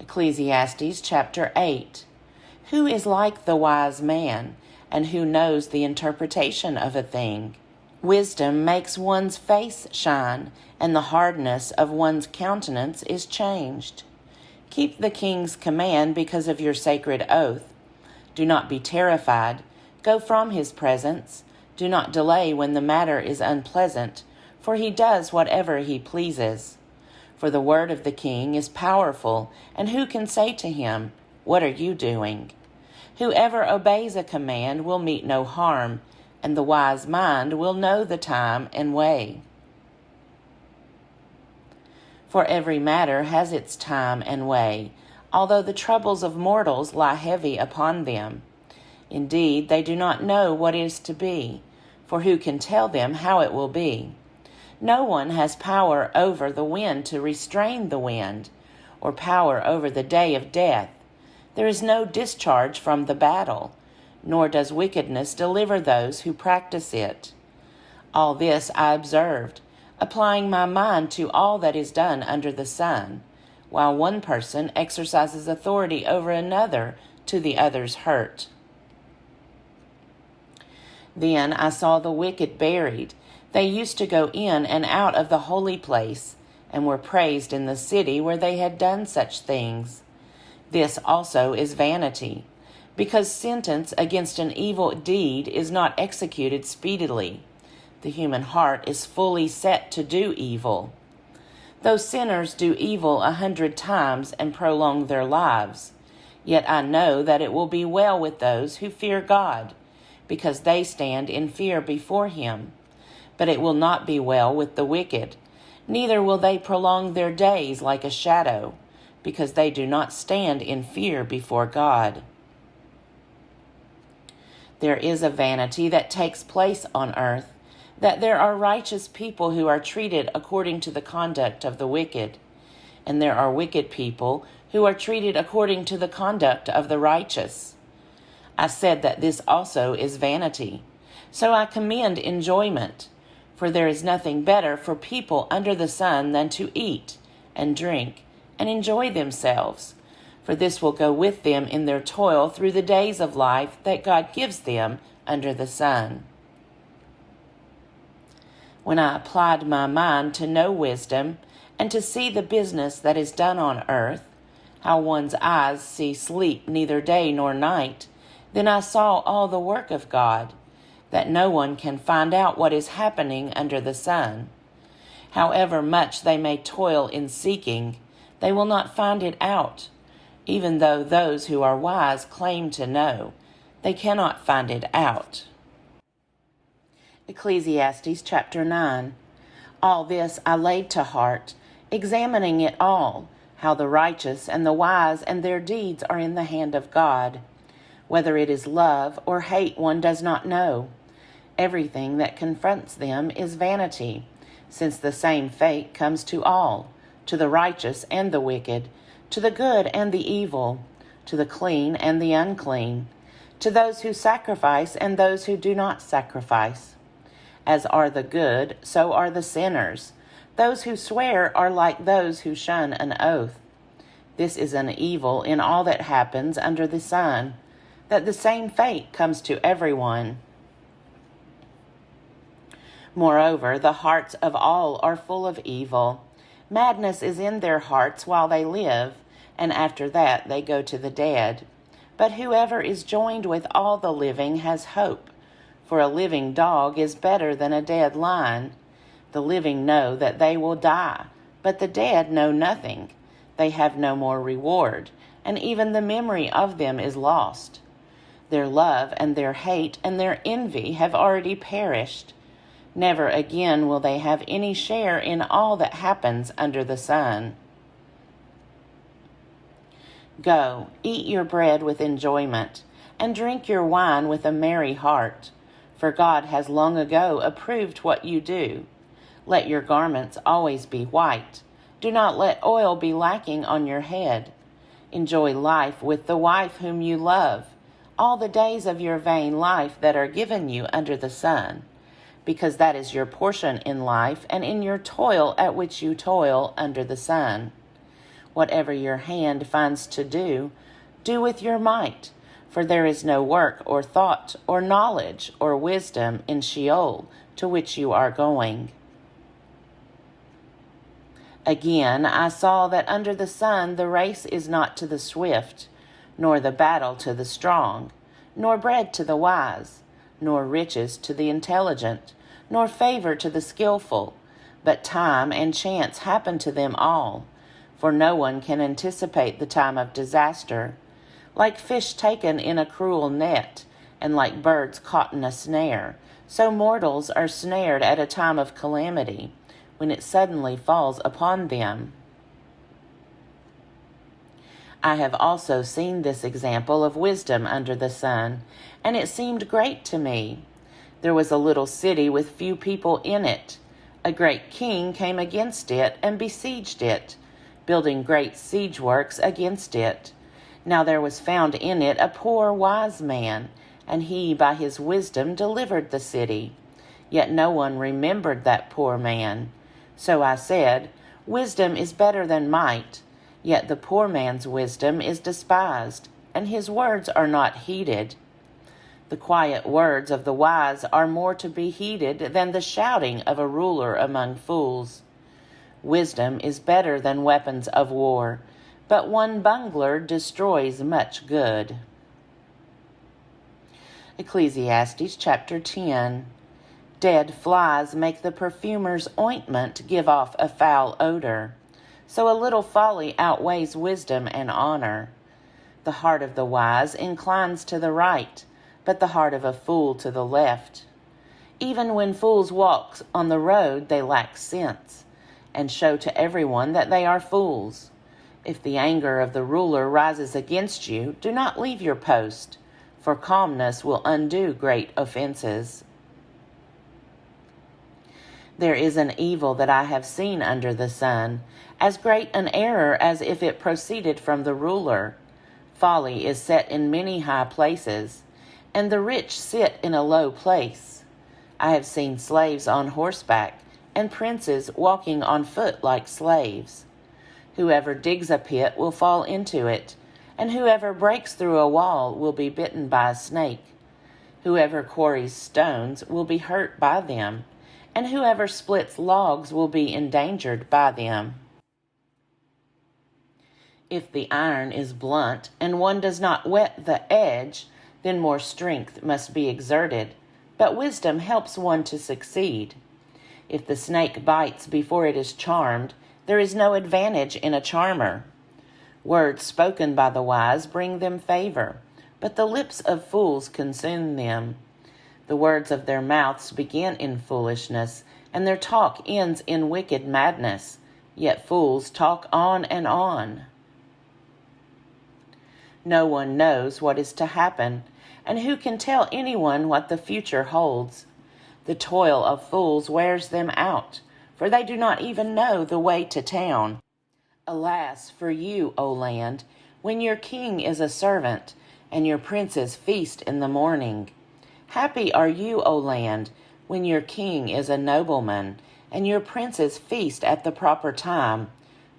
Ecclesiastes chapter 8. Who is like the wise man, and who knows the interpretation of a thing? Wisdom makes one's face shine, and the hardness of one's countenance is changed. Keep the king's command because of your sacred oath. Do not be terrified. Go from his presence. Do not delay when the matter is unpleasant, for he does whatever he pleases. For the word of the king is powerful, and who can say to him, "What are you doing?" Whoever obeys a command will meet no harm, and the wise mind will know the time and way. For every matter has its time and way, although the troubles of mortals lie heavy upon them. Indeed, they do not know what is to be, for who can tell them how it will be? No one has power over the wind to restrain the wind, or power over the day of death. There is no discharge from the battle, nor does wickedness deliver those who practice it. All this I observed, applying my mind to all that is done under the sun, while one person exercises authority over another to the other's hurt. Then I saw the wicked buried. They used to go in and out of the holy place, and were praised in the city where they had done such things. This also is vanity, because sentence against an evil deed is not executed speedily. The human heart is fully set to do evil. Though sinners do evil 100 times and prolong their lives, yet I know that it will be well with those who fear God, because they stand in fear before him. But it will not be well with the wicked, neither will they prolong their days like a shadow, because they do not stand in fear before God. There is a vanity that takes place on earth, that there are righteous people who are treated according to the conduct of the wicked, and there are wicked people who are treated according to the conduct of the righteous. I said that this also is vanity, so I commend enjoyment. For there is nothing better for people under the sun than to eat and drink and enjoy themselves, for this will go with them in their toil through the days of life that God gives them under the sun. When I applied my mind to know wisdom and to see the business that is done on earth, how one's eyes see sleep neither day nor night, then I saw all the work of God, that no one can find out what is happening under the sun. However much they may toil in seeking, they will not find it out. Even though those who are wise claim to know, they cannot find it out. Ecclesiastes chapter 9. All this I laid to heart, examining it all, how the righteous and the wise and their deeds are in the hand of God. Whether it is love or hate one does not know. Everything that confronts them is vanity, since the same fate comes to all, to the righteous and the wicked, to the good and the evil, to the clean and the unclean, to those who sacrifice and those who do not sacrifice. As are the good, so are the sinners. Those who swear are like those who shun an oath. This is an evil in all that happens under the sun, that the same fate comes to everyone. Moreover, the hearts of all are full of evil. Madness is in their hearts while they live, and after that they go to the dead. But whoever is joined with all the living has hope, for a living dog is better than a dead lion. The living know that they will die, but the dead know nothing. They have no more reward, and even the memory of them is lost. Their love and their hate and their envy have already perished. Never again will they have any share in all that happens under the sun. Go, eat your bread with enjoyment, and drink your wine with a merry heart, for God has long ago approved what you do. Let your garments always be white. Do not let oil be lacking on your head. Enjoy life with the wife whom you love, all the days of your vain life that are given you under the sun, because that is your portion in life and in your toil at which you toil under the sun. Whatever your hand finds to do, do with your might, for there is no work or thought or knowledge or wisdom in Sheol, to which you are going. Again, I saw that under the sun the race is not to the swift, nor the battle to the strong, nor bread to the wise, nor riches to the intelligent, nor favor to the skillful, but time and chance happen to them all, for no one can anticipate the time of disaster. Like fish taken in a cruel net, and like birds caught in a snare, so mortals are snared at a time of calamity, when it suddenly falls upon them. I have also seen this example of wisdom under the sun, and it seemed great to me. There was a little city with few people in it. A great king came against it and besieged it, building great siege works against it. Now there was found in it a poor wise man, and he by his wisdom delivered the city. Yet no one remembered that poor man. So I said, Wisdom is better than might, yet the poor man's wisdom is despised, and his words are not heeded. The quiet words of the wise are more to be heeded than the shouting of a ruler among fools. Wisdom is better than weapons of war, but one bungler destroys much good. Ecclesiastes chapter 10. Dead flies make the perfumer's ointment give off a foul odor. So a little folly outweighs wisdom and honor. The heart of the wise inclines to the right, but the heart of a fool to the left. Even when fools walk on the road, they lack sense, and show to everyone that they are fools. If the anger of the ruler rises against you, do not leave your post, for calmness will undo great offenses. There is an evil that I have seen under the sun, as great an error as if it proceeded from the ruler. Folly is set in many high places, and the rich sit in a low place. I have seen slaves on horseback, and princes walking on foot like slaves. Whoever digs a pit will fall into it, and whoever breaks through a wall will be bitten by a snake. Whoever quarries stones will be hurt by them, and whoever splits logs will be endangered by them. If the iron is blunt and one does not whet the edge, then more strength must be exerted, but wisdom helps one to succeed. If the snake bites before it is charmed, there is no advantage in a charmer. Words spoken by the wise bring them favor, but the lips of fools consume them. The words of their mouths begin in foolishness, and their talk ends in wicked madness, yet fools talk on and on. No one knows what is to happen, and who can tell anyone what the future holds? The toil of fools wears them out, for they do not even know the way to town. Alas for you, O land, when your king is a servant, and your princes feast in the morning. Happy are you, O land, when your king is a nobleman, and your princes feast at the proper time,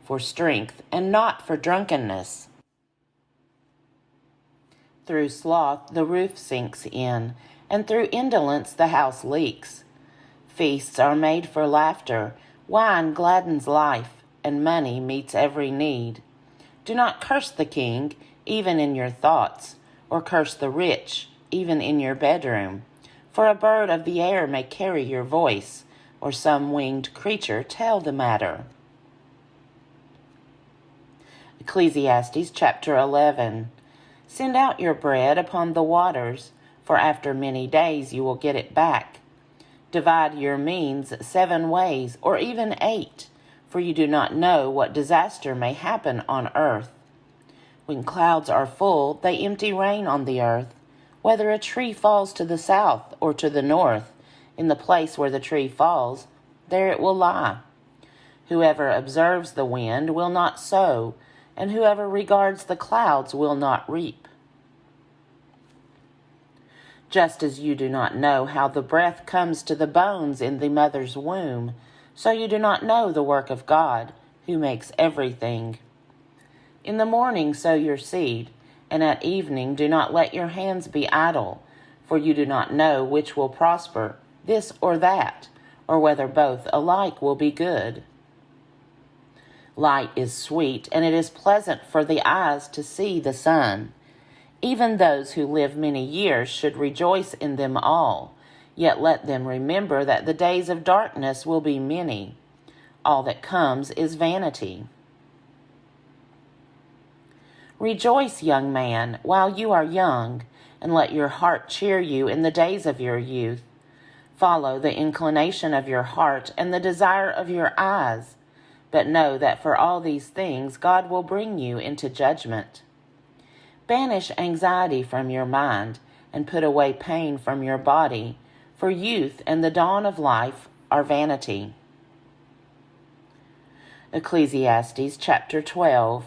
for strength and not for drunkenness. Through sloth the roof sinks in, and through indolence the house leaks. Feasts are made for laughter, wine gladdens life, and money meets every need. Do not curse the king, even in your thoughts, or curse the rich, even in your bedroom. For a bird of the air may carry your voice, or some winged creature tell the matter. Ecclesiastes chapter 11. Send out your bread upon the waters, for after many days you will get it back. Divide your means 7 ways, or even 8, for you do not know what disaster may happen on earth. When clouds are full, they empty rain on the earth. Whether a tree falls to the south or to the north, in the place where the tree falls, there it will lie. Whoever observes the wind will not sow, and whoever regards the clouds will not reap. Just as you do not know how the breath comes to the bones in the mother's womb, so you do not know the work of God, who makes everything. In the morning sow your seed, and at evening do not let your hands be idle, for you do not know which will prosper, this or that, or whether both alike will be good. Light is sweet, and it is pleasant for the eyes to see the sun. Even those who live many years should rejoice in them all, yet let them remember that the days of darkness will be many. All that comes is vanity. Rejoice, young man, while you are young, and let your heart cheer you in the days of your youth. Follow the inclination of your heart and the desire of your eyes, but know that for all these things God will bring you into judgment. Banish anxiety from your mind and put away pain from your body, for youth and the dawn of life are vanity. Ecclesiastes chapter 12.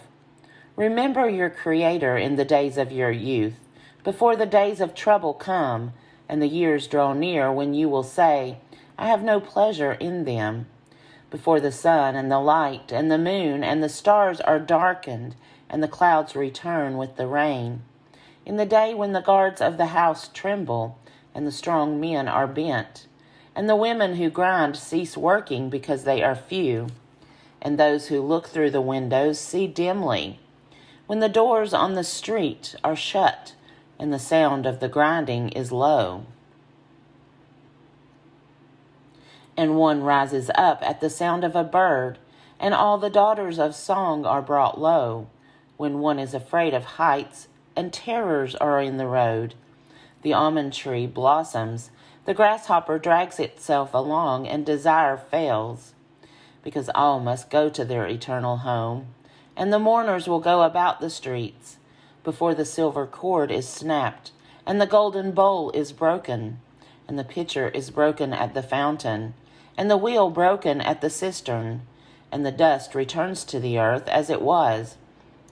Remember your Creator in the days of your youth, before the days of trouble come, and the years draw near when you will say, I have no pleasure in them. Before the sun and the light and the moon and the stars are darkened, and the clouds return with the rain. In the day when the guards of the house tremble, and the strong men are bent, and the women who grind cease working because they are few, and those who look through the windows see dimly, when the doors on the street are shut, and the sound of the grinding is low. And one rises up at the sound of a bird, and all the daughters of song are brought low, when one is afraid of heights, and terrors are in the road. The almond tree blossoms, the grasshopper drags itself along, and desire fails, because all must go to their eternal home, and the mourners will go about the streets, before the silver cord is snapped, and the golden bowl is broken, and the pitcher is broken at the fountain, and the wheel broken at the cistern, and the dust returns to the earth as it was,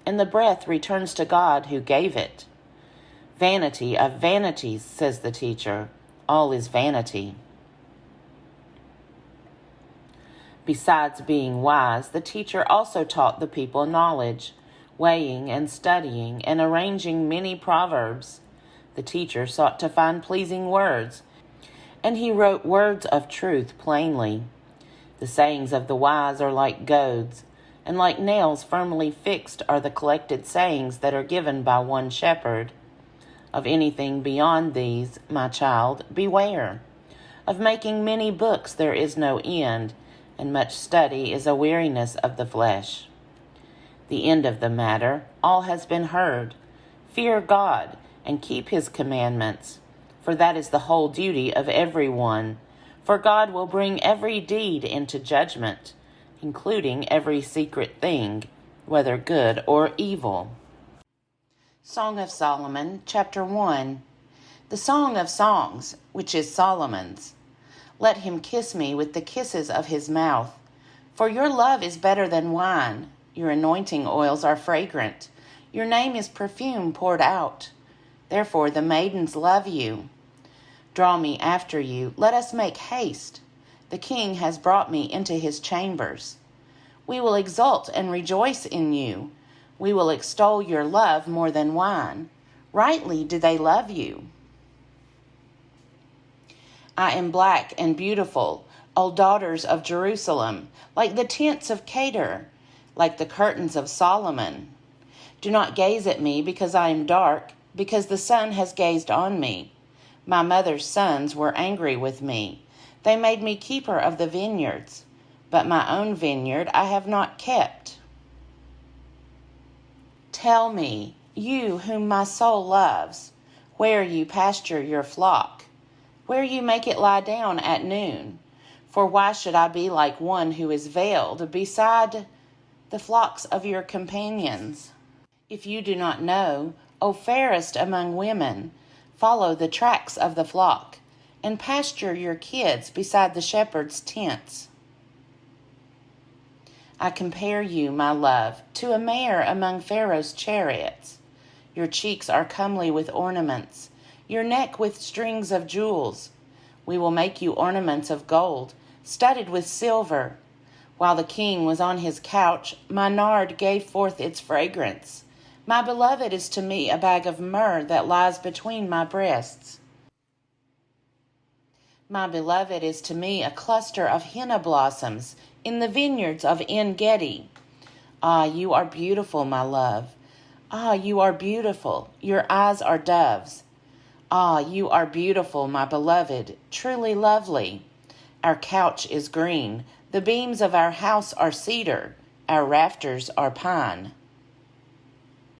and the breath returns to God who gave it. Vanity of vanities, says the teacher, all is vanity. Besides being wise, the teacher also taught the people knowledge, weighing and studying and arranging many proverbs. The teacher sought to find pleasing words, and he wrote words of truth plainly. The sayings of the wise are like goads, and like nails firmly fixed are the collected sayings that are given by one shepherd. Of anything beyond these, my child, beware. Of making many books there is no end, and much study is a weariness of the flesh. The end of the matter, all has been heard. Fear God, and keep his commandments, for that is the whole duty of every one. For God will bring every deed into judgment, including every secret thing, whether good or evil. Song of Solomon, chapter 1. The Song of Songs, which is Solomon's. Let him kiss me with the kisses of his mouth. For your love is better than wine. Your anointing oils are fragrant. Your name is perfume poured out. Therefore the maidens love you. Draw me after you. Let us make haste. The king has brought me into his chambers. We will exult and rejoice in you. We will extol your love more than wine. Rightly do they love you. I am black and beautiful, O daughters of Jerusalem, like the tents of Kedar, like the curtains of Solomon. Do not gaze at me because I am dark, because the sun has gazed on me. My mother's sons were angry with me. They made me keeper of the vineyards, but my own vineyard I have not kept. Tell me, you whom my soul loves, where you pasture your flock, where you make it lie down at noon. For why should I be like one who is veiled beside the flocks of your companions? If you do not know, O fairest among women, follow the tracks of the flock, and pasture your kids beside the shepherd's tents. I compare you, my love, to a mare among Pharaoh's chariots. Your cheeks are comely with ornaments, your neck with strings of jewels. We will make you ornaments of gold, studded with silver. While the king was on his couch, my nard gave forth its fragrance. My beloved is to me a bag of myrrh that lies between my breasts. My beloved is to me a cluster of henna blossoms in the vineyards of En-gedi. Ah, you are beautiful, my love. Ah, you are beautiful. Your eyes are doves. Ah, you are beautiful, my beloved, truly lovely. Our couch is green. The beams of our house are cedar. Our rafters are pine.